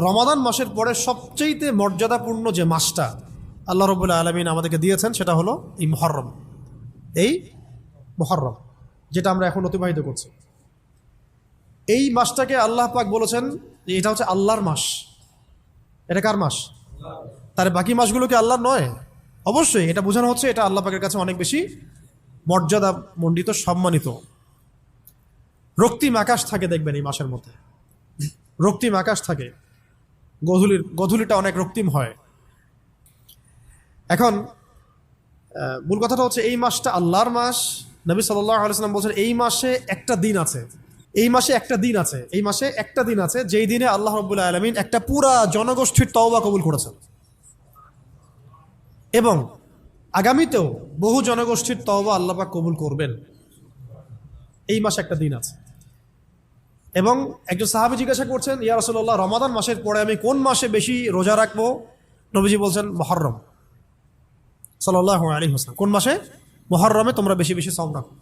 রমাদান মাসের পরে সবচেয়ে মর্যাদাপূর্ণ যে মাসটা আল্লাহ রাব্বুল আলামিন আমাদেরকে দিয়েছেন সেটা হলো এই মুহররম। এই মুহররম যেটা আমরা এখন অতিবাহিত করছি, এই মাসটাকে আল্লাহ পাক বলেছেন যে এটা হচ্ছে আল্লাহর মাস। এটা কার মাস? তার বাকি মাসগুলো কি আল্লাহর নয়? অবশ্যই এটা বোঝানো হচ্ছে এটা আল্লাহ পাকের কাছে অনেক বেশি মর্যাদা মণ্ডিত, সম্মানিত। রক্তিম আকাশ থাকে দেখবেন এই মাসের মধ্যে, রক্তিম আকাশ থাকে, গধূলিটা অনেক রক্তিম হয়। এখন মূল কথাটা হচ্ছে এই মাসটা আল্লাহর মাস। নবী সাল্লাল্লাহু আলাইহি ওয়াসাল্লাম বলছেন এই মাসে একটা দিন আছে, এই মাসে একটা দিন আছে, এই মাসে একটা দিন আছে যেই দিনে আল্লাহ রাব্বুল আলামিন একটা পুরা জনগোষ্ঠীর তওবা কবুল করেছেন, এবং আগামীতেও বহু জনগোষ্ঠীর তওবা আল্লাহ পাক কবুল করবেন। এই মাসে একটা দিন আছে। এবং একজন সাহাবী জিজ্ঞাসা করছেন, ইয়া রাসূলুল্লাহ, রমাদান মাসের পরে আমি কোন মাসে বেশি রোজা রাখবো? নবীজি বলছেন মুহররম সাল্লাল্লাহু আলাইহি ওয়াসাল্লাম। কোন মাসে? মুহররমে তোমরা বেশি বেশি সাওম রাখো।